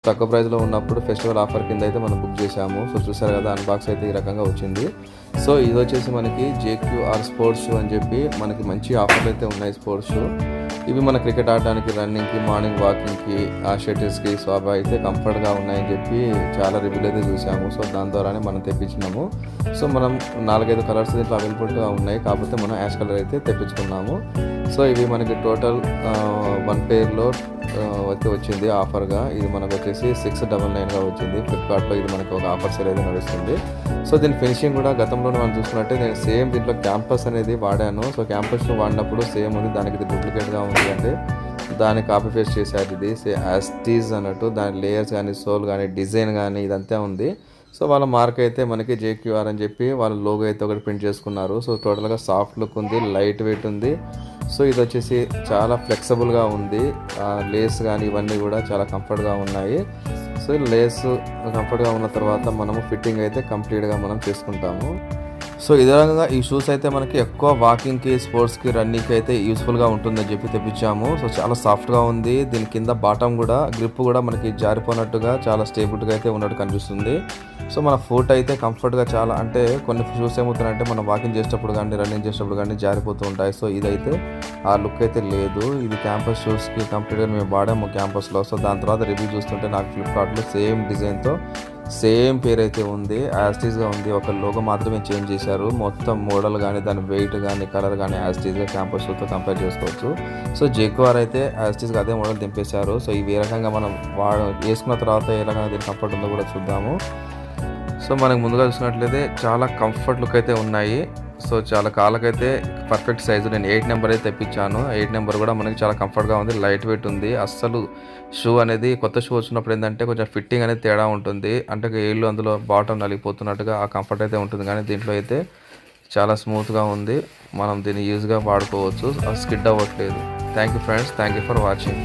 తక్కువ ప్రైస్లో ఉన్నప్పుడు ఫెస్టివల్ ఆఫర్ కింద అయితే మనం బుక్ చేసాము. సో చూసారు కదా, అన్బాక్స్ అయితే ఈ రకంగా వచ్చింది. సో ఇది వచ్చేసి మనకి JQR స్పోర్ట్స్ షూ అని చెప్పి మనకి మంచి ఆఫర్లు అయితే ఉన్నాయి. స్పోర్ట్స్ షూ ఇవి మన క్రికెట్ ఆడడానికి, రన్నింగ్కి, మార్నింగ్ వాకింగ్కి, ఆ షటిల్స్కి, సో అవి అయితే కంఫర్ట్గా ఉన్నాయని చెప్పి చాలా రివ్యూలు అయితే చూసాము. సో దాని ద్వారానే మనం తెప్పించినాము. సో మనం 4-5 కలర్స్ దీంట్లో అవైలబుల్గా ఉన్నాయి, కాకపోతే మనం యాష్ కలర్ అయితే తెప్పించుకున్నాము. సో ఇవి మనకి టోటల్ 1 పేర్లో అయితే వచ్చింది ఆఫర్గా. ఇది మనకు వచ్చేసి 699గా వచ్చింది ఫ్లిప్కార్ట్లో. ఇది మనకు ఒక ఆఫర్ సేల్ అయితే నడుస్తుంది. సో దీని ఫినిషింగ్ కూడా గతంలో మనం చూసుకున్నట్టే నేను సేమ్ దీంట్లో క్యాంపస్ అనేది వాడాను. సో క్యాంపస్ వాడినప్పుడు సేమ్ ఉంది, దానికి ఇది డూప్లికేట్గా ఉంది అంటే దాన్ని కాపీ పేస్ట్ చేశారు. ఇది యాస్టీజ్ అన్నట్టు దాని లేయర్స్ కానీ, సోల్ కానీ, డిజైన్ కానీ ఇదంతా ఉంది. సో వాళ్ళ మార్క్ అయితే మనకి JQR అని చెప్పి వాళ్ళ లోగో అయితే ఒకటి ప్రింట్ చేసుకున్నారు. సో టోటల్గా సాఫ్ట్ లుక్ ఉంది, లైట్ వెయిట్ ఉంది. సో ఇది వచ్చేసి చాలా ఫ్లెక్సిబుల్గా ఉంది. లేస్ కానీ ఇవన్నీ కూడా చాలా కంఫర్ట్గా ఉన్నాయి. సో లేస్ కంఫర్ట్గా ఉన్న తర్వాత మనము ఫిట్టింగ్ అయితే కంప్లీట్గా మనం చేసుకుంటాము. సో ఇదే విధంగా ఈ షూస్ అయితే మనకి ఎక్కువ వాకింగ్కి, స్పోర్ట్స్కి, రన్నింగ్కి అయితే యూస్ఫుల్గా ఉంటుందని చెప్పి తెప్పించాము. సో చాలా సాఫ్ట్గా ఉంది. దీని కింద బాటమ్ కూడా గ్రిప్ కూడా మనకి జారిపోయినట్టుగా చాలా స్టేబుల్గా అయితే ఉన్నట్టు కనిపిస్తుంది. సో మన ఫుట్ అయితే కంఫర్ట్గా చాలా, అంటే కొన్ని షూస్ ఏమవుతున్నాయంటే మనం వాకింగ్ చేసేటప్పుడు కానీ, రన్నింగ్ చేసేటప్పుడు కానీ జారిపోతూ ఉంటాయి. సో ఇదైతే ఆ లుక్ అయితే లేదు. ఇది క్యాంపస్ షూస్కి కంప్లీట్గా మేము వాడాము క్యాంపస్లో. సో దాని తర్వాత రివ్యూ చూస్తుంటే నాకు ఫ్లిప్కార్ట్లో సేమ్ డిజైన్తో సేమ్ పేరు అయితే ఉంది, యాస్టీస్గా ఉంది. ఒక లోగో మాత్రమే చేంజ్ చేశారు. మొత్తం మోడల్ కానీ, దాని వెయిట్ కానీ, కలర్ కానీ యాస్టీస్గా క్యాంపస్ షూతో కంపేర్ చేసుకోవచ్చు. సో JQR అయితే యాస్టీస్గా అదే మోడల్ దింపేశారు. సో ఇవి ఏ రకంగా మనం వేసుకున్న తర్వాత ఏ రకంగా దీని కంఫర్ట్ ఉందో కూడా చూద్దాము. సో మనకు ముందుగా చూసినట్లయితే చాలా కంఫర్ట్ లుక్ అయితే ఉన్నాయి. సో చాలా కాళ్ళకైతే పర్ఫెక్ట్ సైజు. నేను 8 నెంబర్ అయితే తెప్పించాను. 8 నెంబర్ కూడా మనకి చాలా కంఫర్ట్గా ఉంది, లైట్ వెయిట్ ఉంది. అస్సలు షూ అనేది కొత్త షూ వచ్చినప్పుడు ఏంటంటే కొంచెం ఫిట్టింగ్ అనేది తేడా ఉంటుంది, అంటే ఏళ్ళు అందులో బాటమ్ నలిగిపోతున్నట్టుగా ఆ కంఫర్ట్ అయితే ఉంటుంది. కానీ దీంట్లో అయితే చాలా స్మూత్గా ఉంది, మనం దీన్ని ఈజీగా వాడుకోవచ్చు, స్కిడ్ అవ్వట్లేదు. Thank you friends, thank you for watching.